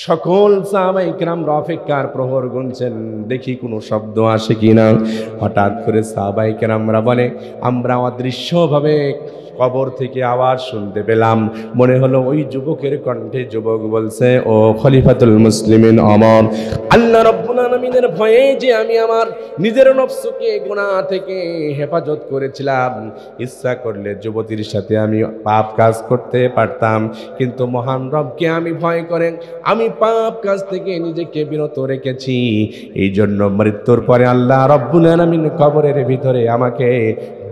সকল সাহাবায়ে কেরাম অপেক্ষার প্রহর গুনছেন, দেখি কোনো শব্দ আসে কিনা। হঠাৎ করে সাহাবায়ে কেরামরা বলে, আমরা অদৃশ্যভাবে কবর থেকে আওয়াজ শুনতে পেলাম। মনে হলো ওই যুবকের কণ্ঠে যুবক বলছে, ও খলিফাতুল মুসলিমিন ওমর, আল্লাহ রাব্বুল আলামিনের ভয়ে যে আমি আমার নিজের নফসকে গুনাহ থেকে হেফাজত করেছিলাম, ইচ্ছা করলে যুবতীর সাথে আমি পাপ কাজ করতে পারতাম, কিন্তু মহান রবকে আমি ভয় করে আমি পাপ কাজ থেকে নিজেকে বিরত রেখেছি। এই জন্য মৃত্যুর পরে আল্লাহ রাব্বুল আলামিন কবরের ভিতরে আমাকে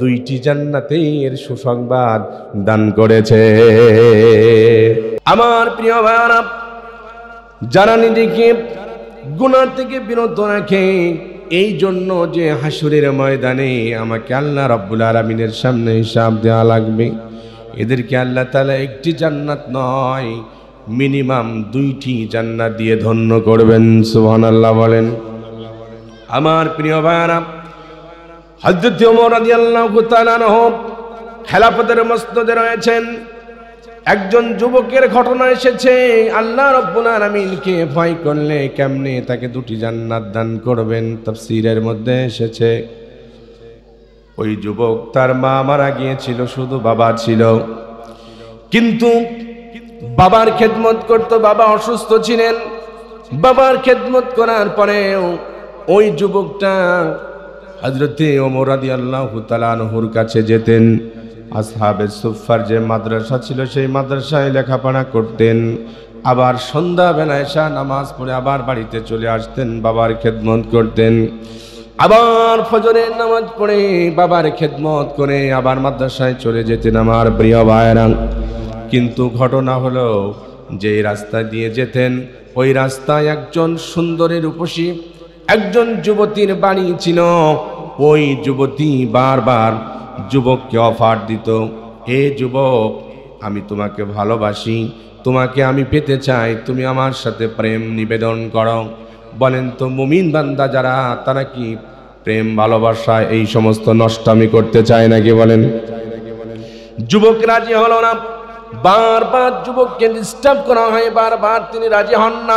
দুইটি জান্নাতের সুসংবাদ দান করেছে। আমার প্রিয় ভাইরা, যারা নিজেকে গুনাহ থেকে বিরত রাখে, এই জন্য যে হাসরের ময়দানে আমাকে আল্লাহ রাব্বুল আলামিনের সামনে হিসাব দেওয়া লাগবে, এদেরকে আল্লাহ তাআলা একটি জান্নাত নয়, মিনিমাম দুইটি জান্নাত দিয়ে ধন্য করবেন। সুবহানাল্লাহ বলেন। আমার প্রিয় ভাইরা, হযরত ওমর রাদিয়াল্লাহু তাআলা আনহু খেলাফতের মসনদে রয়েছেন, একজন যুবকের ঘটনা এসেছে, আল্লাহ রাব্বুল আলামিনকে ভয় করলে কেমনে তাকে দুটি জান্নাত দান করবেন। তাফসীরের মধ্যে এসেছে, ওই যুবক তার মা মারা গিয়েছিল, শুধু বাবা ছিল, কিন্তু বাবার খেদমত করত, বাবা অসুস্থ ছিলেন। বাবার খেদমত করার পরেও ওই যুবকটা হযরতে ওমর রাদিয়াল্লাহু তাআলা আনহুর কাছে যেতেন। আসহাবে সুফফার যে মাদ্রাসা ছিল, সেই মাদ্রাসায় লেখাপড়া করতেন। আবার সন্ধ্যাবেলা এশা নামাজ পড়ে আবার বাড়িতে চলে আসতেন, বাবার খেদমত করতেন। আবার ফজরের নামাজ পড়ে বাবার খেদমত করে আবার মাদ্রাসায় চলে যেতেন। আমার প্রিয় ভাইরা, কিন্তু ঘটনা হলো, যে রাস্তা দিয়ে যেতেন ওই রাস্তায় একজন সুন্দরী রূপসী একজন যুবতীর বাড়ি ছিল। ওই যুবতী বারবার যুবককে অফার দিত, এ যুবক, আমি তোমাকে ভালোবাসি, তোমাকে আমি পেতে চাই, তুমি আমার সাথে প্রেম নিবেদন করো। বলেন তো মুমিন বান্দা যারা, তারা কি প্রেম ভালোবাসা এই সমস্ত নষ্টামি করতে চায় নাকি? বলেন। যুবক রাজি হলো না, বারবার যুবককে ডিস্টার্ব করা হয়, বারবার তিনি রাজি হন না।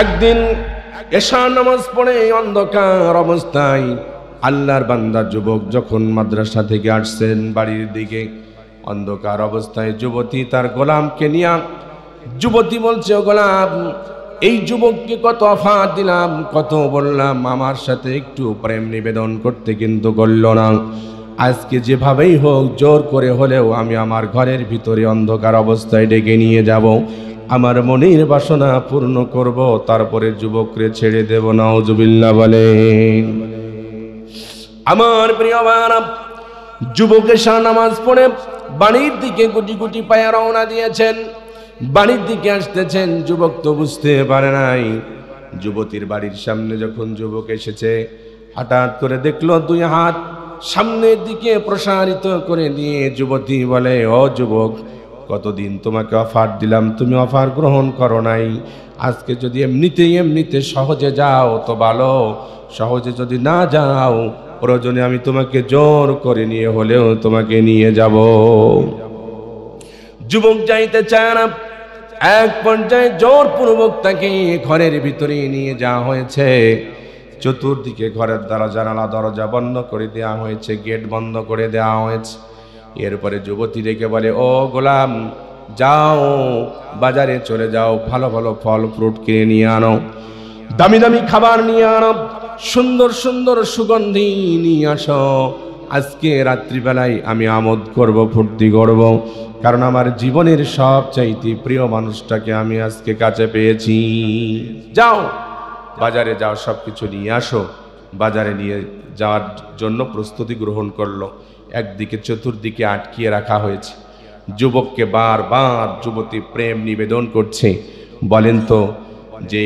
একদিন এশা নামাজ পড়ে অন্ধকার অবস্থায় আল্লাহর বান্দা যুবক যখন মাদ্রাসা থেকে আসছেন বাড়ির দিকে, অন্ধকার অবস্থায় যুবতী তার গোলামকে নিয়ে, যুবতী বলছে, ও গোলাম, এই যুবককে কত অফার দিলাম, কত বললাম আমার সাথে একটু প্রেম নিবেদন করতে, কিন্তু করল না। আজকে যেভাবেই হোক জোর করে হলেও আমি আমার ঘরের ভিতরে অন্ধকার অবস্থায় ডেকে নিয়ে যাব, আমার মনের বাসনা পূর্ণ করব, তারপরে যুবকরে ছেড়ে দেব। নাউজুবিল্লাহ বলেন। আমার প্রিয় ভাইরা, যুবক এশা নামাজ পড়ে বাড়ির দিকে গুটি গুটি পায়ে রওনা দিয়েছেন, বাড়ির দিকে আসতেছেন। যুবক তো বুঝতে পারে নাই। যুবতীর বাড়ির সামনে যখন যুবক এসেছে, হঠাৎ করে দেখলো দুই হাত সামনের দিকে প্রসারিত করে দিয়ে যুবতী বলে, ও যুবক, কতদিন তোমাকে অফার দিলাম, তুমি অফার গ্রহণ করো নাই। আজকে যদি এমনিতে সহজে যাও তো ভালো, সহজে যদি না যাও, প্রয়োজনে আমি তোমাকে জোর করে নিয়ে হলেও তোমাকে নিয়ে যাব। যুবক যাইতে চায় না, এক পর্যায়ে জোরপূর্বক তাকে ঘরের ভিতরে নিয়ে যাওয়া হয়েছে। চতুর্দিকে ঘরের দরজা বন্ধ করে দেওয়া হয়েছে, গেট বন্ধ করে দেওয়া হয়েছে। এরপরে যুবতী রেখে বলে, ও গোলাম, যাও বাজারে চলে যাও, ভালো ভালো ফল ফ্রুট কিনে নিয়ে আনো, দামি দামি খাবার নিয়ে আনো, সুন্দর সুন্দর সুগন্ধি নিয়ে আসো। আজকে রাত্রিবেলায় আমি আমোদ করব, ফুর্তি করব, কারণ আমার জীবনের সবচাইতে প্রিয় মানুষটাকে আমি আজকে কাছে পেয়েছি। যাও বাজারে যাও, সব কিছু নিয়ে আসো। বাজারে নিয়ে যাওয়ার জন্য প্রস্তুতি গ্রহণ করলো। একদিকে চতুর্দিকে আটকিয়ে রাখা হয়েছে। যুবককে বারবার যুবতী প্রেম নিবেদন করছে। বলেন তো, যে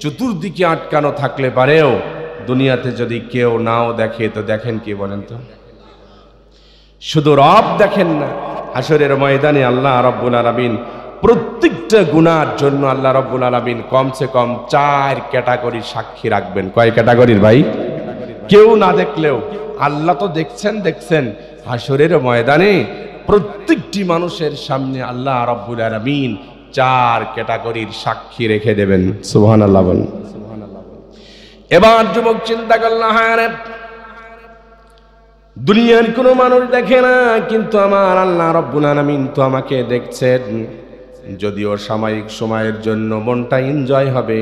চতুর্দিকে আটকানো থাকলে পারেও দুনিয়াতে যদি কেউ নাও দেখে তো দেখেন কি? বলেন তো, শুধু রব দেখেন না, হাসরের ময়দানে আল্লাহ রাব্বুল আলামিন প্রত্যেকটা গুনার জন্য আল্লাহ রাব্বুল আলামিন কমসে কম 4 ক্যাটাগরি সাক্ষী রাখবেন। কয় ক্যাটাগরির ভাই? কেউ না দেখলেও আল্লাহ তো দেখছেন। হাসরের ময়দানে প্রত্যেকটি মানুষের সামনে আল্লাহ রাব্বুল আলামিন চার ক্যাটাগরির সাক্ষী রেখে দেবেন। সুবহানাল্লাহ বলেন। এবার যুবক চিন্তা করল, হ্যাঁ রে, দুনিয়ার কোনো মানুষ দেখে না, কিন্তু আমার আল্লাহ রাব্বুল আলামিন তো আমাকে দেখছেন। যদিও সাময়িক সময়ের জন্য মনটা এনজয় হবে,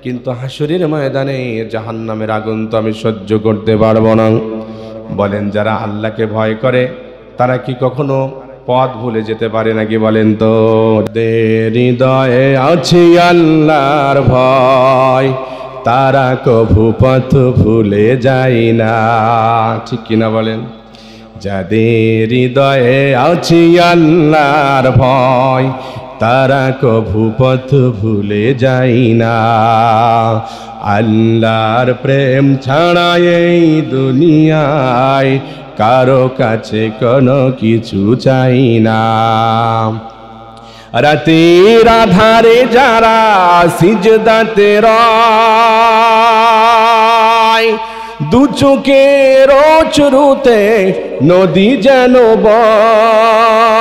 কিন্তু হাসরের ময়দানে জাহান্নামের আগুন তো আমি সহ্য করতে পারবো না। বলেন, যারা আল্লাহকে ভয় করে তারা কি কখনো পথ ভুলে যেতে পারে নাকি? বলেন তো। হৃদয়ে আছে আল্লাহর ভয়, তারা কভু পথ ভুলে যায় না। ঠিক কিনা বলেন? যাদের হৃদয়ে আছে আল্লাহর ভয়, তারা কভু পথ ভুলে যায় না। আল্লাহর প্রেম ছাড়া এই দুনিয়ায় কারো কাছে কোনো কিছু চাই না। রাতের আধারে যারা সিজদাতে রয়, দু চোখের অশ্রুতে নদী যেন বয়।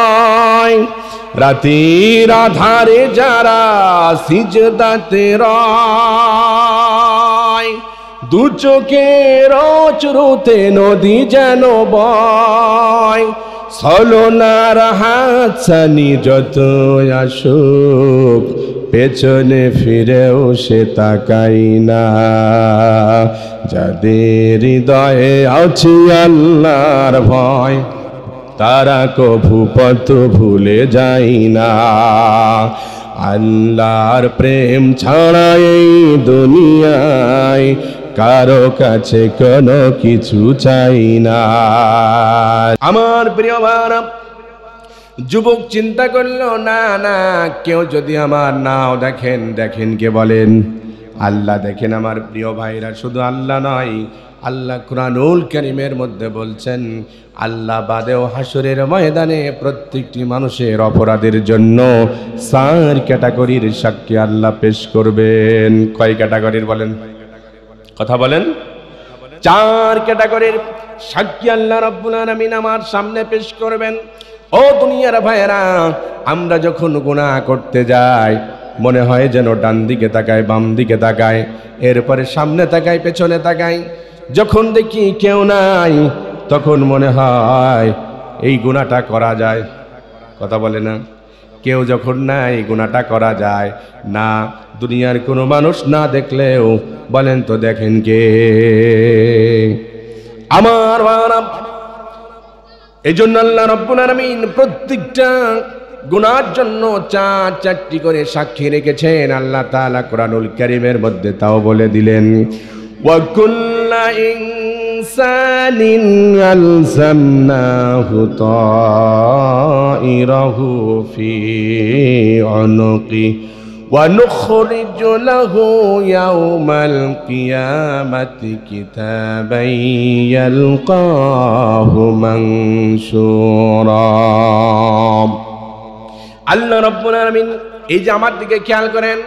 রাতের আধারে যারা সিজদাতে রয়, দু চোখের অশ্রুতে নদী যেন বয়। ছলনার হাতছানি যত আসুক, পেছনে ফিরেও সে তাকাই না। যাদের হৃদয়ে আছে আল্লাহর ভয়, তারা কভু পথ ভুলে যায় না। আল্লাহর প্রেম ছাড়া এই দুনিয়ায় কারো কাছে কোনো কিছু চাই না। আমার প্রিয় ভাইরা, যুবক চিন্তা করলো, না না, কেউ যদি আমার নাও দেখেন, দেখেন কে? বলেন আল্লাহ দেখেন। আমার প্রিয় ভাইরা, শুধু আল্লাহ নয়, আল্লাহ কুরআনুল কারীমের মধ্যে বলছেন, আল্লাহ বাদেও হাসরের ময়দানে প্রত্যেকটি মানুষের অপরাধের জন্য 4 ক্যাটাগরির সাক্ষী আল্লাহ পেশ করবেন। কয় ক্যাটাগরির? বলেন, কথা বলেন। 4 ক্যাটাগরির সাক্ষী আল্লাহ রাব্বুল আলামিন আমার সামনে পেশ করবেন। ও দুনিয়ার ভাইয়েরা, আমরা যখন গুনাহ করতে যাই, মনে হয় যেন ডান দিকে তাকায়, বাম দিকে তাকায়, এরপরে সামনে তাকায়, পেছনে তাকায়। যখন দেখি কেউ নাই, তখন মনে হয় এই গুনাহটা করা যায়। কথা বলে না? কেউ যখন নাই, গুনাহটা করা যায় না। দুনিয়ার কোনো মানুষ না দেখলেও বলেন তো দেখেন কে? আমার ভাইরা, এই জন্য আল্লাহ রাব্বুল আলামিন প্রত্যেকটা গুনার জন্য 4টি করে সাক্ষী রেখেছেন। আল্লাহ তাআলা কুরআনুল কারীমের মধ্যে তাও বলে দিলেন, ওয়া কুল্লা ইনসানিন আলজামনাহু তাইরাহু ফি উনুকি ওয়া নুখরিজু লাহু ইয়াওমাল কিয়ামাতি কিতাবান ইয়ালকাহু মানশুরা। আল্লাহ রাব্বুল আলামিন এই যে আমার দিকে খেয়াল করেন,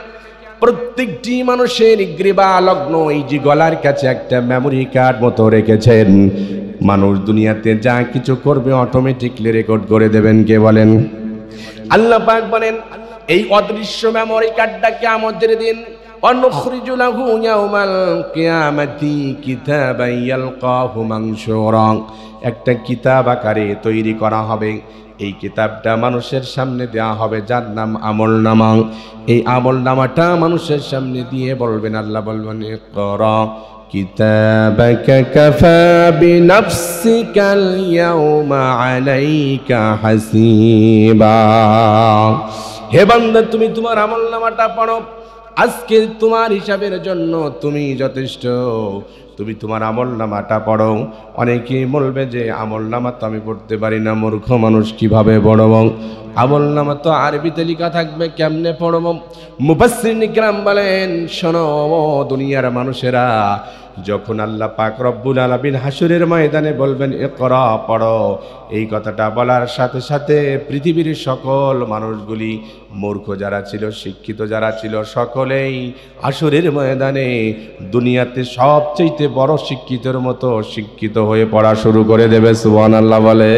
প্রত্যেকটি মানুষের গ্রীবা লগ্ন এই যে গলার কাছে একটা মেমোরি কার্ড মতো রেখেছেন। মানুষ দুনিয়াতে যা কিছু করবে অটোমেটিকলি রেকর্ড করে দেবেন। কে? বলেন। আল্লাহ পাক বলেন, এই অদৃশ্য মেমোরি কার্ডটা কিয়ামতের দিন অনুখরিজু লাহু ইয়াওমাল কিয়ামাতি কিতাবান ইয়ালকাহু মানশুরা, একটা কিতাব আকারে তৈরি করা হবে। এই কিতাবটা মানুষের সামনে দেয়া হবে, যার নাম আমলনামা। এই আমলনামাটা মানুষের সামনে দিয়ে বলবেন, আল্লাহ বলবেন, ইকরা কিতাবাকা কাফা বিনাফসিকাল ইয়াওমা আলাইকা হাসিবা। হে বান্দা, তুমি তোমার আমলনামাটা পড়ো। আজকে তোমার হিসাবের জন্য তুমি যথেষ্ট। তুমি তোমার আমলনামাটা পড়ো। অনেকেই বলবে যে আমলনামা তো আমি পড়তে পারি না, মূর্খ মানুষ, কিভাবে পড়ব? আমলনামা তো আরবিতে লেখা থাকবে, কেমনে পড়ব? মুফাসসিরিন ইকরাম বলেন, শোনো দুনিয়ার মানুষেরা, যখন আল্লাহ পাক রব্বুল আলামিন হাসরের ময়দানে বলবেন ইকরা, পড়ো, এই কথাটা বলার সাথে সাথে পৃথিবীর সকল মানুষগুলি, মূর্খ যারা ছিল, শিক্ষিত যারা ছিল, সকলেই হাসরের ময়দানে দুনিয়াতে সবচেয়ে বড় শিক্ষিতের মতো শিক্ষিত হয়ে পড়া শুরু করে দেবে। সুবহানাল্লাহ বলে।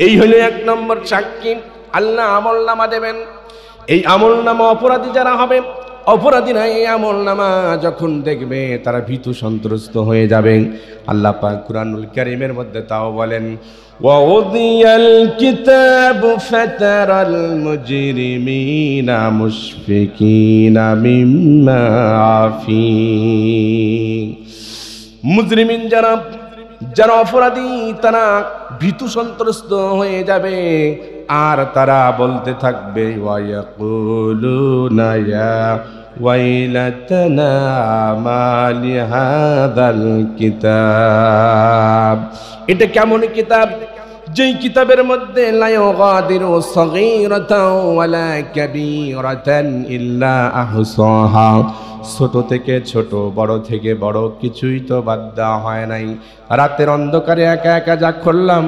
এই হলো 1 নম্বর সাক্ষী। আল্লাহ আমলনামা দেবেন। এই আমলনামা অপরাধী যারা হবে, অপরাধীরা এই আমলনামা যখন দেখবে তারা ভীতু সন্ত্রস্ত হয়ে যাবে। আল্লাহ পাক কুরআনুল কারীমের মধ্যে তাও বলেন, ওয়াউদিয়াল কিতাবু ফাতারাল মুজরিমিনা মুশফিকিনা মিম্মা ফী। মুজরিমিন যারা অপরাধী তারা ভীতু সন্ত্রস্ত হয়ে যাবে, আর তারা বলতে থাকবে, ওয়ায়াকুলুনা ইয়া ওয়াইলাতানা মা লিহাযাল কিতাব। এটা কেমন কিতাব, যেই কিতাবের মধ্যে লা ইউগাদিরু সাগীরাতাও ওয়ালা কাবীরাতান ইল্লা আহসাহা। ছোট থেকে ছোট, বড় থেকে বড়, কিছুই তো বাদ দেওয়া হয় নাই। রাতের অন্ধকারে একা একা যা করলাম,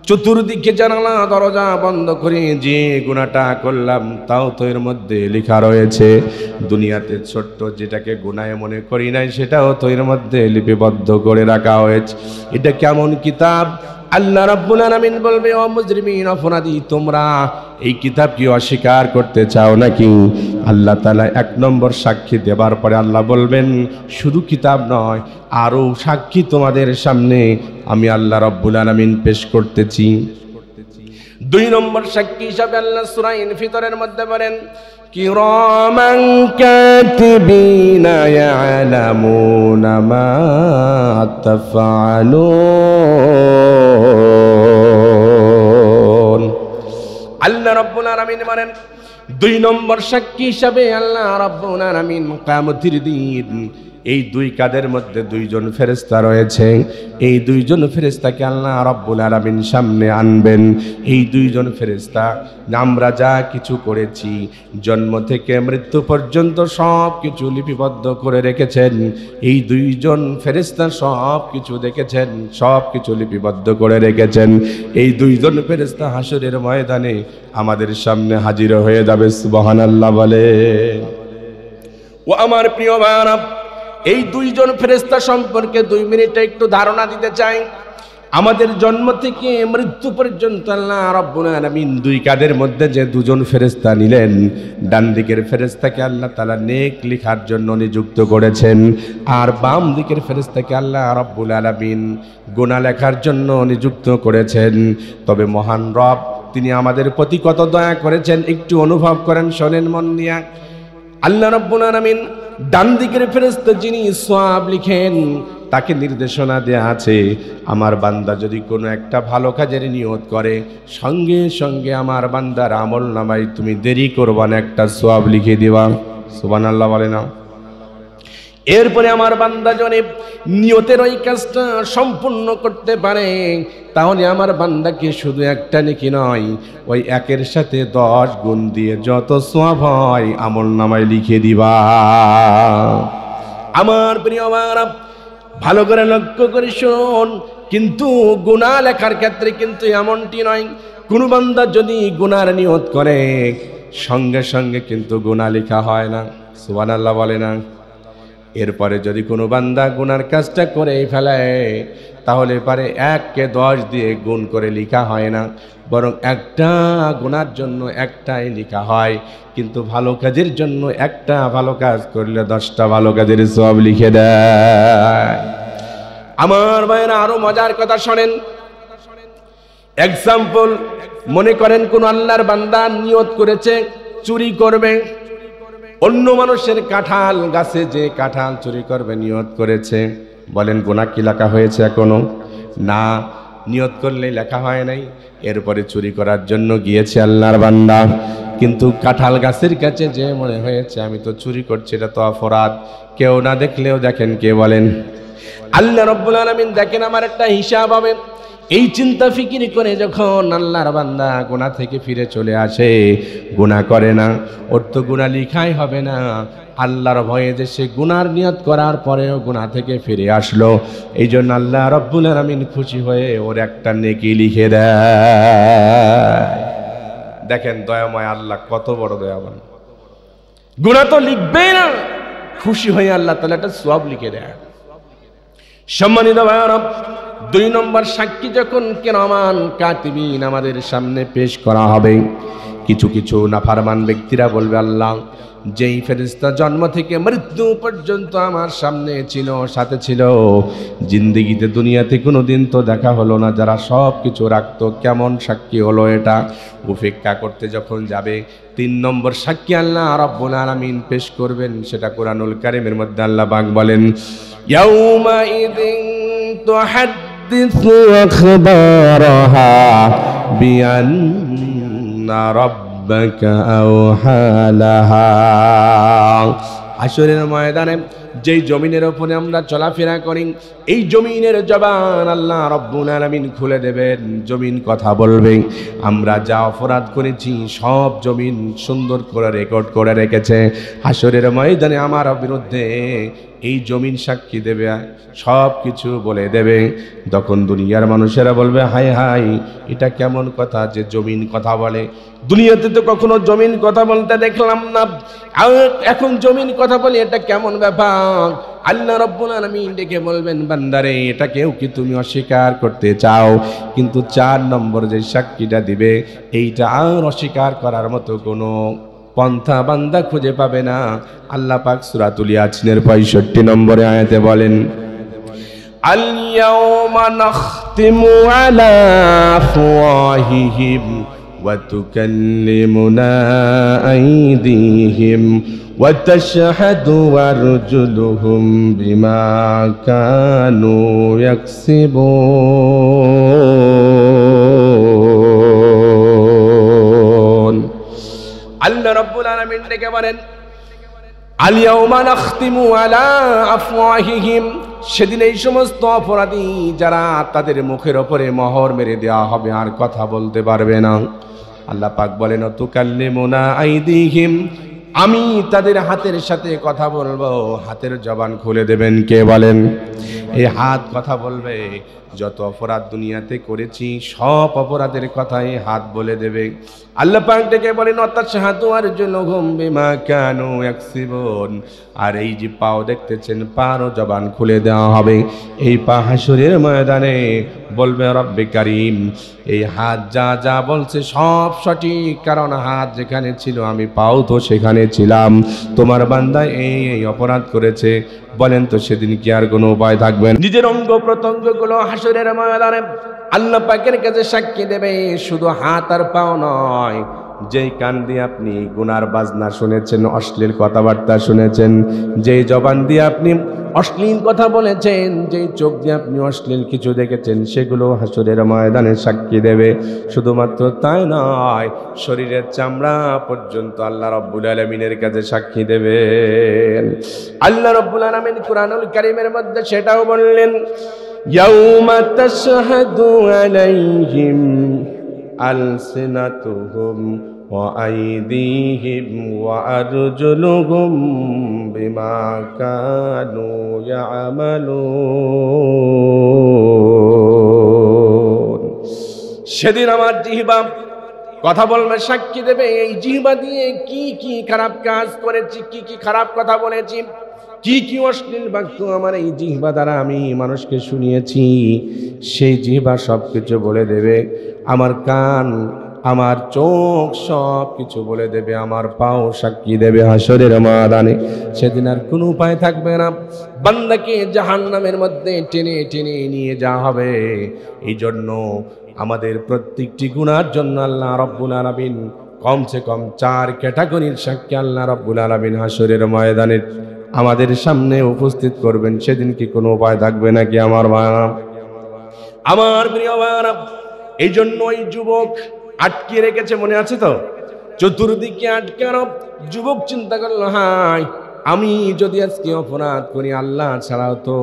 চতুর্দিকে জানালা দরজা বন্ধ করে যে গুনাহটা করলাম তাও তো এর মধ্যে লেখা রয়েছে। দুনিয়াতে ছোট্ট যেটাকে গুনাহ মনে করি নাই সেটাও তো এর মধ্যে লিপিবদ্ধ করে রাখা হয়েছে। এটা কেমন কিতাব? আল্লাহ রাব্বুল আলামিন বলবে, ও মুজরিমিন, অপরাধী, তোমরা এই কিতাব কি অস্বীকার করতে চাও নাকি? আল্লাহ তাআলা এক নম্বর সাক্ষী দেবার পরে আল্লাহ বলবেন, শুধু কিতাব নয়, আরো সাক্ষী তোমাদের সামনে আমি আল্লাহ রাব্বুল আলামিন পেশ করতেছি। দুই নম্বর সাক্ষী হিসাবে আল্লাহ সূরা ইনফিতরের মধ্যে বলেন, কিরামান কাতিবিনা ইয়ালামুনা মা তাফআলুন। আল্লাহ রাব্বুল আলামিন বলেন, দুই নম্বর সাক্ষী হিসাবে আল্লাহ রাব্বুল আলামিন কিয়ামতের দিন এই দুই কাদের মধ্যে দুইজন ফেরেশতা রয়েছে। এই দুইজন ফেরেশতাকে আল্লাহ রাব্বুল আলামিন সামনে আনবেন। এই দুইজন ফেরেশতা আমরা যা কিছু করেছি জন্ম থেকে মৃত্যু পর্যন্ত সব কিছু লিপিবদ্ধ করে রেখেছেন। এই দুইজন ফেরেশতা সব কিছু দেখেছেন, সব কিছু লিপিবদ্ধ করে রেখেছেন। এই দুইজন ফেরেশতা হাসরের ময়দানে আমাদের সামনে হাজির হয়ে যাবে। সুবহানাল্লাহ বলে। ও আমার প্রিয় ভাইরা, এই দুইজন ফেরেশতা সম্পর্কে 2 মিনিটে একটু ধারণা দিতে চাই। আমাদের জন্ম থেকে মৃত্যু পর্যন্ত আল্লাহ রাব্বুল আলামিন দুই কাদের মধ্যে যে দুজন ফেরেশতা নিলেন, ডান দিকের ফেরেশতাকে আল্লাহ তাআলা নেক লেখার জন্য নিযুক্ত করেছেন, আর বাম দিকের ফেরেশতাকে আল্লাহ রাব্বুল আলামিন গুনাহ লেখার জন্য নিযুক্ত করেছেন। তবে মহান রব তিনি আমাদের প্রতি কত দয়া করেছেন একটু অনুভব করেন, শোনেন মন দিয়া। আল্লাহ রাব্বুল আলামিন ডান দিকের ফেরেশতা যিনি সওয়াব লিখেন, তাকে নির্দেশনা দেয়া আছে, আমার বান্দা যদি কোনো একটা ভালো কাজের নিয়ত করে, সঙ্গে সঙ্গে আমার বান্দার আমল নামায় তুমি দেরি করবা না, একটা সওয়াব লিখে দিবা। সুবহানাল্লাহ বলে না? এরপরে আমার বান্দা যদি নিয়তের ওই কাজটা সম্পূর্ণ করতে পারে, তাহলে আমার বান্দাকে শুধু একটা নেকি নয়, ওই একের সাথে 10 গুণ দিয়ে যত সওয়াব হয় আমল নামায় লিখে দিবা। আমার প্রিয় ভাইরা, ভালো করে লক্ষ্য করে শুনুন, কিন্তু গুনাহ লেখার ক্ষেত্রে কিন্তু এমনটি নয়। কোন বান্দা যদি গুনার নিয়ত করে, সঙ্গে সঙ্গে কিন্তু গুনাহ লেখা হয় না। সুবহানাল্লাহ বলে না? এরপরে যদি কোনো বান্দা গুনার কাজটা করে ফেলে, তাহলে পারে 1কে 10 দিয়ে গুণ করে লেখা হয় না, বরং একটা গুনার জন্য একটাই লেখা হয়। কিন্তু ভালো কাজের জন্য একটা ভালো কাজ করলে 10টা ভালো কাজের সওয়াব লিখে দেয়। আমার ভাইরা, আরো মজার কথা শোনেন। এক্সাম্পল, মনে করেন কোন আল্লাহর বান্দা নিয়ত করেছে চুরি করবে, অন্য মানুষের কাঁঠাল গাছে যে কাঁঠাল চুরি করবে নিয়ত করেছে। বলেন গুনাহ কি লেখা হয়েছে এখনো? না, নিয়ত করলে লেখা হয় নাই। এরপরে চুরি করার জন্য গিয়েছে আল্লাহর বান্দা, কিন্তু কাঁঠাল গাছের কাছে যে মনে হয়েছে আমি তো চুরি করছি, এটা তো অপরাধ, কেউ না দেখলেও দেখেন কে বলেন? আল্লাহ রাব্বুল আলামিন দেখেন আমার একটা হিসাব হবে। এই চিন্তা ফিকির করে যখন আল্লাহর বান্দা গুনাহ থেকে ফিরে চলে আসে, গুনাহ করে না, ওর তো গুনাহ লিখাই হবে না। আল্লাহর ভয়ে যে সে গুনার নিয়ত করার পরেও গুনাহ থেকে ফিরে আসলো, এই জন্য আল্লাহ রাব্বুল আলামিন খুশি হয়ে ওর একটা নেকি লিখে দেয়। দেখেন দয়াময় আল্লাহ কত বড় দয়াবান। গুনাহ তো লিখবেই না, খুশি হয়ে আল্লাহ তাআলা একটা সওয়াব লিখে দেয়। সম্মানিত ভাইরা, দুই নম্বর সাক্ষী যখন কিরামান কাতিবিন আমাদের সামনে পেশ করা হবে, কিছু কিছু নাফরমান ব্যক্তিরা বলবে, আল্লাহ, যেই ফেরেশতা জন্ম থেকে মৃত্যু পর্যন্ত আমার সামনে ছিল, সাথে ছিল, জিন্দেগিতে দুনিয়াতে কোনোদিন তো দেখা হলো না, যারা সব কিছু রাখতো, কেমন সাক্ষী হলো এটা? উপেক্ষা করতে যখন যাবে, তিন নম্বর সাক্ষী আল্লাহ রাব্বুল আলামিন পেশ করবেন। সেটা কোরআনুল কারীমের মধ্যে আল্লাহ পাক বলেন, ইয়াউমা ইযিন তুহাদ্দিসু আখবারাহা বিআন্না রাব্বাকা আওহা লাহা। হাশরের ময়দানে যেই জমিনের উপরে আমরা চলাফেরা করি, এই জমিনের জবান আল্লাহ রাব্বুল আলামিন খুলে দেবেন। জমিন কথা বলবে, আমরা যা অপরাধ করেছি সব জমিন সুন্দর করে রেকর্ড করে রেখেছে। হাশরের ময়দানে আমার বিরুদ্ধে এই জমিন সাক্ষী দেবে, সব কিছু বলে দেবে। তখন দুনিয়ার মানুষেরা বলবে, হাই হাই, এটা কেমন কথা যে জমিন কথা বলে? দুনিয়াতে তো কখনো জমিন কথা বলতে দেখলাম না, এখন জমিন কথা বলে, এটা কেমন ব্যাপার? আল্লাহ রাব্বুল আলামিন ডেকে বলবেন, বান্দারে, এটা কেউ কি তুমি অস্বীকার করতে চাও? কিন্তু 4 নম্বর যে সাক্ষীটা দিবে, এইটা আর অস্বীকার করার মতো কোনো পন্থা বান্দা খুঁজে পাবে না। আল্লাহ পাক সূরাতুল ইয়াসিনের 65 নম্বরে আয়াতে বলেন, আল ইয়াউমা নাখতিমু আলা আফওয়াহিহিম ওয়া তুকাল্লিমুনা আইদিহিম ওয়া তাশহাদু আরজুলুহুম বিমা কানু ইয়াকসিবুন। আল্লাহ রাব্বুল আলামিন ডেকে বলেন, আল ইয়াউমা নাখতিমু আলা আফওয়াহিহিম, সেদিন এই সমস্ত অপরাধী যারা, তাদের মুখের ওপরে মোহর মেরে দেওয়া হবে, আর কথা বলতে পারবে না। আল্লাহ পাক বলেন, তুকাল্লিমুনা আইদিহিম, আমি তাদের হাতের সাথে কথা বলবো। হাতের জবান খুলে দেবেন কে বলেন? এই হাত কথা বলবে। যত অপরাধ দুনিয়াতে করেছি সব অপরাধের কথাই হাত বলে দেবে। আল্লাহ পাক ডেকে বলেন, অতাশহাদু আরজুলুহুম বিমা কানু ইয়াকসিবুন, আর এই যে পাও দেখতেছেন, পারও জবান খুলে দেওয়া হবে। এই পা হাশরের ময়দানে বলবে, রব্বে কারীম, এই হাত যা যা বলছে সব সঠিক, কারণ হাত যেখানে ছিল আমি পাও তো সেখানে ছিলাম। তোমার বান্দা এই অপরাধ করেছে। বলেন তো সেদিন কি আর কোনো উপায় থাকবে? নিজের অঙ্গ প্রত্যঙ্গগুলো হাশরের ময়দানে আল্লাহ পাকের কাছে সাক্ষী দেবে। শুধু হাত আর পাও নয়, যেই কান দিয়ে আপনি গুনার বাজনা শুনেছেন, অশ্লীল কথাবার্তা শুনেছেন, যেই জবান দিয়ে আপনি অশ্লীল কথা বলেছেন, যেই চোখ দিয়ে আপনি অশ্লীল কিছু দেখেছেন, সেগুলো হাশরের ময়দানে সাক্ষী দেবে। শুধুমাত্র তাই নয়, শরীরের চামড়া পর্যন্ত আল্লাহ রাব্বুল আলামিনের কাছে সাক্ষী দেবেন। আল্লাহ রাব্বুল আলামিন কুরআনুল কারীমের মধ্যে সেটাও বললেন, ইয়াউমা তাশহাদু আলাইহিম আলসিনাতুহুম ওয়া আইদিহিম ওয়া আরজুলুহুম বিমা কানু ইয়ামালুন। সেদিন আমার জিহ্বা কথা বলবে, সাক্ষী দেবে। এই জিহ্বা দিয়ে কি কি খারাপ কাজ করেছি, কি কি খারাপ কথা বলেছি, কি কি অশ্লীল বাক্য আমার এই জিহ্বা দ্বারা আমি মানুষকে শুনিয়েছি, সেই জিহ্বা সব কিছু বলে দেবে। আমার কান, আমার চোখ সব কিছু বলে দেবে। আমার পাও সাক্ষী দেবে হাশরের ময়দানে। সেদিন আর কোনো উপায় থাকবে না, বান্দাকে জাহান্নামের মধ্যে টেনে টেনে নিয়ে যাওয়া হবে। এই জন্য আমাদের প্রত্যেকটি গুনার জন্য আল্লাহ রাব্বুল আলামিন কমসে কম 4 ক্যাটাগরির সাক্ষী আল্লাহ রাব্বুল আলামিন হাশরের ময়দানে আমাদের সামনে উপস্থিত করবেন। সেদিন কি কোনো উপায় থাকবে নাকি আমার ভাইরা, আমার প্রিয় ভাইরা? এই জন্য ওই যুবক আটকে রেখেছে, মনে আছে তো? চতুর্দিকে আটকানো যুবক চিন্তা করলো, হাই, আমি যদি আজকে অপরাধ করি, আল্লাহ ছাড়াও তো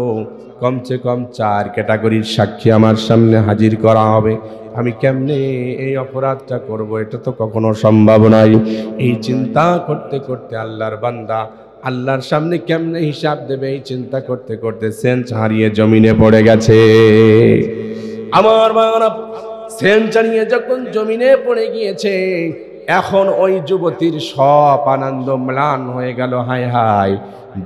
কমসে কম 4 ক্যাটাগরির সাক্ষী আমার সামনে হাজির করা হবে। আমি কেমনে এই অপরাধটা করব? এটা তো কখনো সম্ভব নয়। এই চিন্তা করতে করতে আল্লাহর বান্দা আল্লাহর সামনে কেমনে হিসাব দেবে, এই চিন্তা করতে করতে সেন্স হারিয়ে জমিনে পড়ে গেছে। আমার বাবা সেন্স হারিয়ে যখন জমিনে পড়ে গিয়েছে, এখন ওই যুবতীর সব আনন্দ ম্লান হয়ে গেল। হায় হায়,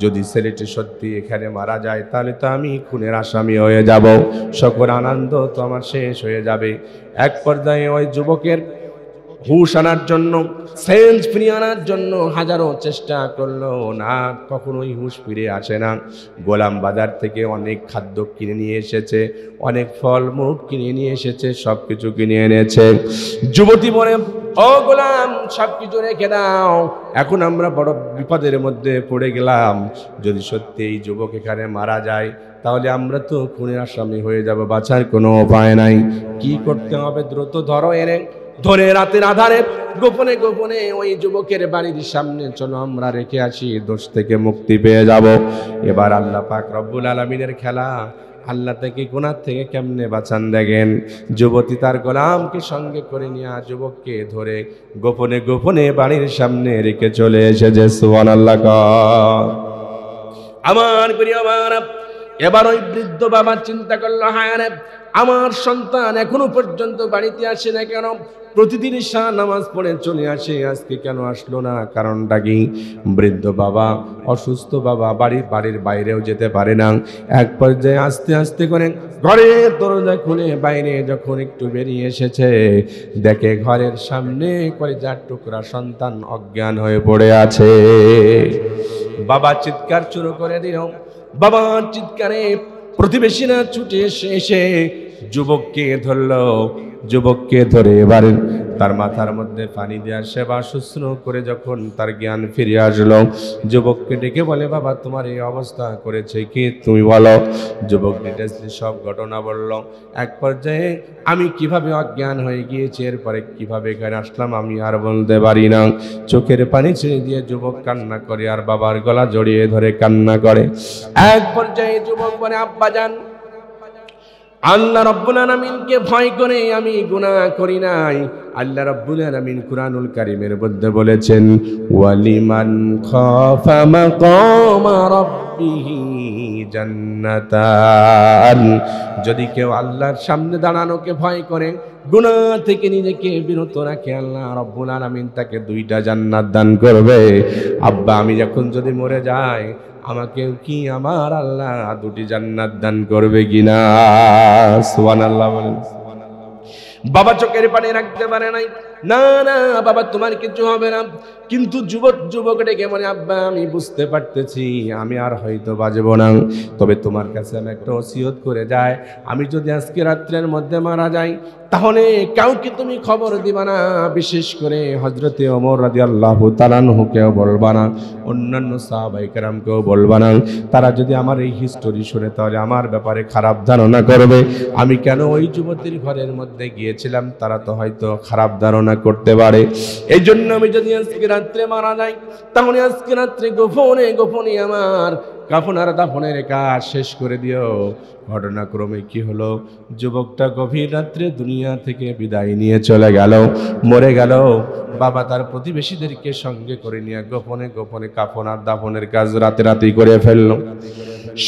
যদি ছেলেটি সত্যি এখানে মারা যায় তাহলে তো আমি খুনের আসামি হয়ে যাব, সকল আনন্দ তো আমার শেষ হয়ে যাবে। এক পর্যায়ে ওই যুবকের হুশ আনার জন্য, সেন্স ফিরিয়ে আনার জন্য হাজারো চেষ্টা করলো, না, কখনোই হুশ ফিরে আসে না। গোলাম বাজার থেকে অনেক খাদ্য কিনে নিয়ে এসেছে, অনেক ফল মূল কিনে নিয়ে এসেছে, সব কিছু কিনে এনেছে। যুবতী বলে, ও গোলাম, সব কিছু রেখে দাও, এখন আমরা বড় বিপদের মধ্যে পড়ে গেলাম। যদি সত্যি এই যুবক এখানে মারা যায় তাহলে আমরা তো খুনের আসামি হয়ে যাব, বাঁচার কোনো উপায় নাই। কি করতে হবে? দ্রুত ধরো এনে। ধরে রাতের আধারে গোপনে গোপনে ওই যুবকের বাড়ির সামনে চলো, আমরা রেখে আসি, দোষ থেকে মুক্তি পেয়ে যাব। এবার আল্লাহ পাক রব্বুল আলামিনের খেলা, আল্লাহ থেকে গুনাহ থেকে কেমনে বাঁচান দেখেন। যুবতী তার গোলামকে সঙ্গে করে নিয়ে যুবককে ধরে গোপনে গোপনে বাড়ির সামনে রেখে চলে এসেছে। সুবহানাল্লাহ। আমার প্রিয় বাবা, এবার ওই বৃদ্ধ বাবা চিন্তা করলো, হায় রে, আমার সন্তান এখনো পর্যন্ত বাড়িতে আসে না কেন? প্রতিদিন ঈশা নামাজ পড়ে চলে আসে, আজকে কেন আসলো না? কারণটা কি? বৃদ্ধ বাবা, অসুস্থ বাবা, বাড়ির বাইরেও যেতে পারে না। এক পর্যায়ে আস্তে আস্তে করে ঘরের দরজা খুলে বাইরে যখন একটু বেরিয়ে এসেছে, দেখে ঘরের সামনে কলিজার টুকরা সন্তান অজ্ঞান হয়ে পড়ে আছে। বাবা চিৎকার শুরু করে দিল। বাবার চিৎকারে প্রতিবেশীরা ছুটে এসে যুবককে ধরল। যুবককে ধরে এবার তার মাথার মধ্যে পানি দেওয়ার সেবা শুশ্রূষা করে যখন তার জ্ঞান ফিরে আসলো, যুবককে ডেকে বলে, বাবা, তোমার এই অবস্থা করেছে কি, তুমি বলো। যুবক ডিটেলসলি সব ঘটনা বলল। এক পর্যায়ে, আমি কিভাবে অজ্ঞান হয়ে গিয়েছি, এরপরে কিভাবে এখানে আসলাম, আমি আর বলতে পারি না। চোখের পানি ছেড়ে দিয়ে যুবক কান্না করে আর বাবার গলা জড়িয়ে ধরে কান্না করে। এক পর্যায়ে যুবক বলে, আব্বা জান, আল্লাহ রাব্বুল আলামিনকে ভয় করে আমি গুনাহ করি নাই। আল্লাহ রাব্বুল আলামিন কুরআনুল কারীমের মধ্যে বলেছেন, ওয়ালিমান খাফা মাকামা রাব্বিহি জান্নাতান। যদি কেউ আল্লাহর সামনে দাঁড়ানোকে ভয় করে, গুনাহ থেকে নিজেকে বিরত রাখে, আল্লাহ রাব্বুল আলামিন তাকে 2টা জান্নাত দান করবে। আব্বা, আমি যখন যদি মরে যাই, আমাকে কি আমার আল্লাহ 2টি জান্নাত দান করবে কিনা? সুবহানাল্লাহ বলেন। বাবা চোখের পানি রাখতে পারে নাই। না না বাবা, তোমার কিছু হবে না। কিন্তু যুবক ডেকে মনে, আব্বা, আমি বুঝতে পারতেছি আমি আর হয়তো বাঁচব না, তবে তোমার কাছে আমি একটা ওসিয়ত করে যাই, আমি যদি আজকে রাত্রের মধ্যে মারা যাই তাহলে কাউকে তুমি খবর দিবা না, বিশেষ করে হযরতে ওমর রাদিয়াল্লাহু তাআলা আনহুকেও বলবা না, অন্যান্য সাহাবায়ে কেরামকেও বলবা না। তারা যদি আমার এই হিস্টোরি শুনে তাহলে আমার ব্যাপারে খারাপ ধারণা করবে। আমি কেন ওই যুবতীর ঘরের মধ্যে গিয়েছিলাম, তারা তো হয়তো খারাপ ধারণা করতে পারে। এই জন্য আমি যদি আজকে রাত্রে মারা যাই তাহলে আজকে রাত্রে গোপনে গোপনে আমার কাফন আর দাফনের কাজ শেষ করে দিও। ঘটনাক্রমে কি হলো, যুবকটা গভীর রাত্রে দুনিয়া থেকে বিদায় নিয়ে চলে গেল, মরে গেল। বাবা তার প্রতিবেশীদেরকে সঙ্গে করে নিয়ে গোপনে গোপনে কাফন আর দাফনের কাজ রাতেই করে ফেললো।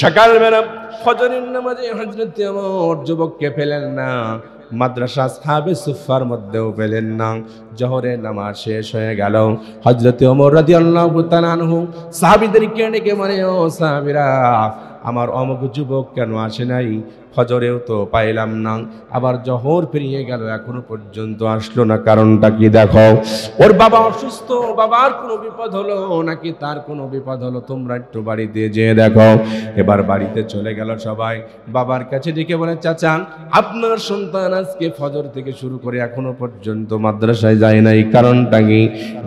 সকালবেলা ফজরের নামাজে হযরত ওমর যুবককে পেলেন না, মাদ্রাসা আসহাবে সুফার মধ্যেও পেলেন না। জোহরের নামাজ শেষ হয়ে গেল। হযরত ওমর রাদিয়াল্লাহু তাআলা আনহু সাহাবীদেরকে ডেকে বলে, ও সাহাবীরা, আমার অমুক যুবক কেন আসে নাই? ফজরেও তো পাইলাম না, আবার জোহর পেরিয়ে গেল, এখনো পর্যন্ত আসলো না, কারণটা কি দেখো। ওর বাবা অসুস্থ, বাবার কোনো বিপদ হলো নাকি তার কোনো বিপদ হলো, তোমরা একটু বাড়িতে যেয়ে দেখো। এবার বাড়িতে চলে গেল সবাই। বাবার কাছে ডেকে বলে, চাচা, আপনার সন্তান আজকে ফজর থেকে শুরু করে এখনো পর্যন্ত মাদ্রাসায় যায় নাই, কারণটা কি?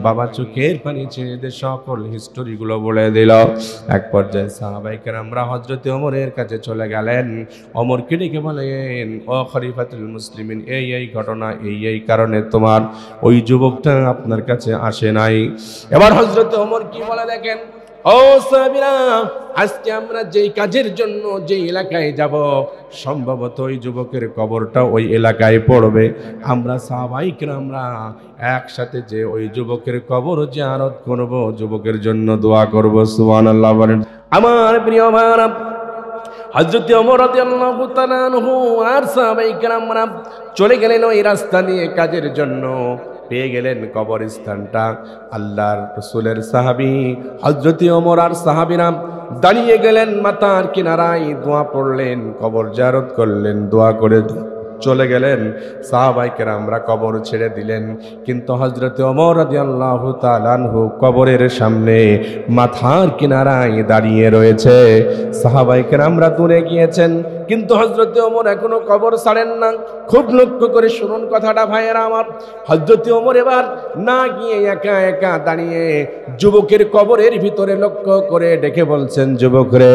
বাবা চোখের পানি ছেড়ে দিয়ে সকল হিস্টোরিগুলো বলে দিল। এক পর্যায়ে সাহাবায়ে কেরামরা হযরত ওমরের কাছে চলে গেলেন। ওমরকে ডেকে বলেন, ও খলিফাতুল মুসলিমিন, এই ঘটনা, এই কারণে তোমার ওই যুবকটা আপনার কাছে আসে নাই। এবার হযরত ওমর কি বলে দেখেন, ও সাহাবীরা, আজকে আমরা যেই কাজের জন্য যেই এলাকায় যাব, সম্ভবত ওই যুবকের কবরটা ওই এলাকায় পড়বে। আমরা সাহাবায়ে কেরামরা একসাথে যে ওই যুবকের কবর জিয়ারত করব, যুবকের জন্য দোয়া করব। সুবহানাল্লাহ বলেন। আমার প্রিয় ভাইরা, হযরত ওমর রাদিয়াল্লাহু তাআলা আনহু আর সাহাবায়ে কেরামরা চলে গেলেন ওই রাস্তা দিয়ে কাজের জন্য। পেয়ে গেলেন কবরস্থানটা। আল্লাহর রাসূলের সাহাবী হযরত ওমর আর সাহাবীরা দাঁড়িয়ে গেলেন মাথার কিনারায়, দোয়া পড়লেন, কবর জিয়ারত করলেন, দোয়া করে চলে গেলেন। সাহাবায়ে কেরামরা কবর ছেড়ে দিলেন, কিন্তু হযরত ওমর রাদিয়াল্লাহু তাআলা আনহু কবরের সামনে মাথার কিনারায় দাঁড়িয়ে রয়েছে। সাহাবায়ে কেরামরা দূরে গিয়েছেন, কিন্তু হযরত ওমর এখনো কবর ছাড়েন না। খুব লক্ষ্য করে শুনুন কথাটা ভাইয়েরা আমার। হযরত ওমর এবার না গিয়ে একা একা দাঁড়িয়ে যুবকের কবরের ভিতরে লক্ষ্য করে ডেকে বলছেন, যুবক রে,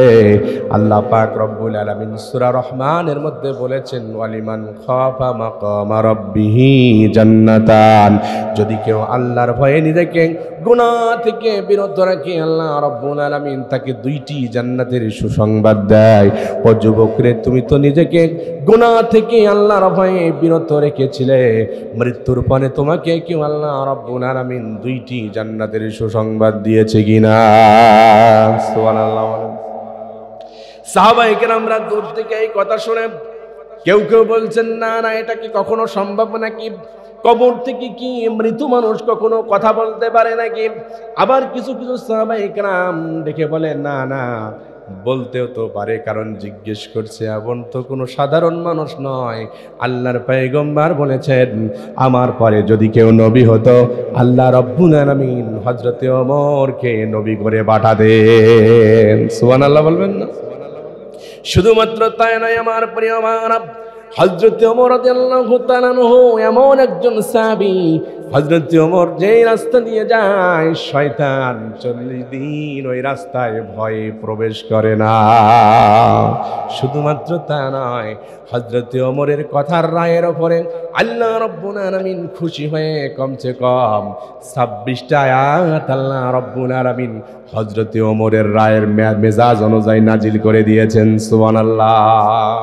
আল্লাহ পাক রব্বুল আলামিন সূরা রহমানের মধ্যে বলেছেন, ওয়ালিমান খাফা মাকামা রাব্বিহি জান্নাতান। যদি কেউ আল্লাহর ভয়ে নিজেকে গুনাহ থেকে বিরত রাখে, আল্লাহ রব্বুল আলামিন তাকে দুইটি জান্নাতের সুসংবাদ দেয়। ও যুবক রে, তুমি তো নিজেকে গুনাহ থেকে আল্লাহর ভয়ে বিরত রেখেছিলে, মৃত্যুর পরে তোমাকে কেউ আল্লাহ রব্বুল আলামিন দুইটি জান্নাতের সুসংবাদ দিয়েছে কিনা? সুবহানাল্লাহ। সাহাবায়ে কেরামরা দূর থেকে এই কথা শুনে কেউ কেউ বলছেন, না না, এটা কি কখনো সম্ভব নাকি? কবর থেকে কি মৃত মানুষ কখনো কথা বলতে পারে নাকি? আবার কিছু কিছু সাহাবায়ে কেরাম দেখে বলে, না না, বলতেও তো পারে, কারণ জিজ্ঞেস করছে, এমন তো কোনো সাধারণ মানুষ নয়। আল্লাহর পয়গম্বর বলেছেন, আমার পরে যদি কেউ নবী হতো, আল্লাহ রব্বুল আলামিন হযরত ওমরকে নবী করে পাঠাতেন। সুবহানাল্লাহ বলবেন না? শুধুমাত্র তাই নয় আমার প্রিয় ভাইরা, হযরত ওমর রাদিয়াল্লাহু তাআলা আনহু এমন একজন সাহাবী, হযরত ওমর যেই রাস্তা দিয়ে যায়, শয়তান 40 দিন ওই রাস্তায় ভয়ে প্রবেশ করে না। শুধুমাত্র তা নয়, হযরত ওমরের কথার রায়ের উপরে আল্লাহ রব্বুল আলামিন খুশি হয়ে কমসে কম 26টা আয়াত আল্লাহ রব্বুল আলামিন হযরত ওমরের রায়ের মেজাজ অনুযায়ী নাজিল করে দিয়েছেন। সুবহানাল্লাহ।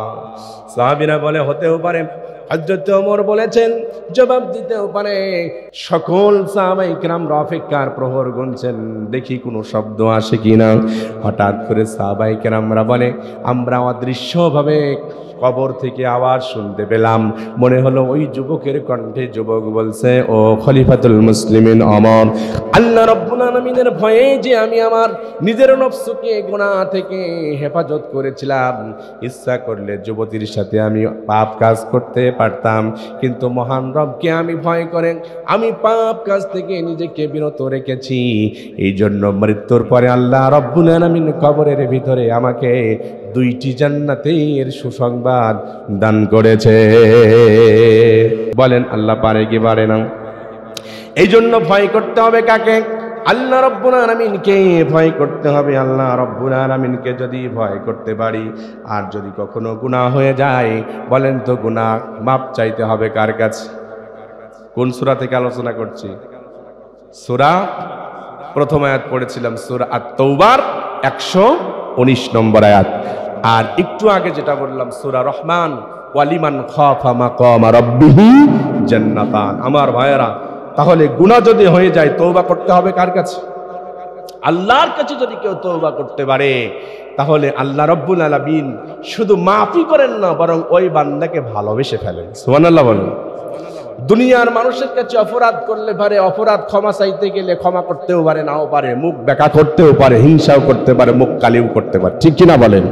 সাহাবীরা বলে, হতেও পারে। হযরত ওমর বলেছেন, জবাব দিতেও পারে। সকল সাহাবায়ে কেরামরা অপেক্ষার প্রহর গুনছেন, দেখি কোনো শব্দ আসে কিনা। হঠাৎ করে সাহাবায়ে কেরামরা বলে, আমরা অদৃশ্যভাবে কবর থেকে আওয়াজ শুনতে পেলাম। মনে হলো ওই যুবকের কণ্ঠে যুবক বলছে, ও খলিফাতুল মুসলিমিন ওমর, আল্লাহ রব্বুল আলামিনের ভয়ে যে আমি আমার নিজের নফসকে গুনাহ থেকে হেফাজত করেছিলাম, ইচ্ছা করলে যুবতীর সাথে আমি পাপ কাজ করতে পারতাম, কিন্তু মহান রবকে আমি ভয় করে আমি পাপ কাজ থেকে নিজেকে বিরত রেখেছি। এই জন্য মৃত্যুর পরে আল্লাহ রব্বুল আলামিন কবরের ভিতরে আমাকে দুইটি জান্নাতের সুসংবাদ দান করেছে। বলেন আল্লাহ পারে কি পারে না? এই জন্য ভয় করতে হবে কাকে? আল্লাহ রব্বুল আলামিনকে ভয় করতে হবে। আল্লাহ রব্বুল আলামিনকে যদি ভয় করতে পারি, আর যদি কখনো গুনাহ হয়ে যায়, বলেন তো গুনাহ মাপ চাইতে হবে কার কাছে? কোন সূরা থেকে আলোচনা করছি? সূরা প্রথম আয়াত পড়েছিলাম, সূরা আত-তাওবার 119 নম্বর আয়াত। আর একটু আগে যেটা বললাম সূরা রহমান, ওয়ালিমান খাফা মাকামা রাব্বিহি জান্নাতান। আমার ভাইয়েরা, তাহলে গুনাহ যদি হয়ে যায়, তওবা করতে হবে কার কাছে? আল্লাহর কাছে। যদি কেউ তওবা করতে পারে, তাহলে আল্লাহ রব্বুল আলামিন শুধু মাফই করেন না, বরং ওই বান্দাকে ভালোবেসে ফেলেন। সুবহানাল্লাহ বলেন। দুনিয়ার মানুষের কাছে অপরাধ করলে পারে, অপরাধ ক্ষমা চাইতে গেলে ক্ষমা করতেও পারে, নাও পারে, মুখ বেঁকা করতেও পারে, হিংসাও করতে পারে, মুখ কালিও করতে পারে, ঠিক কিনা বলেন?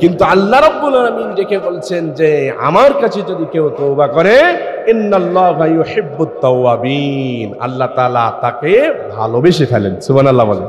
কিন্তু আল্লাহ রাব্বুল আলামিন দেখে বলছেন যে আমার কাছে যদি কেউ তওবা করে, ইন্নাল্লাহা ইউহিব্বুত তাওয়াবিন, আল্লাহ তাআলা তাকে ভালোবেসে ফেলেন। সুবহানাল্লাহ বলেন।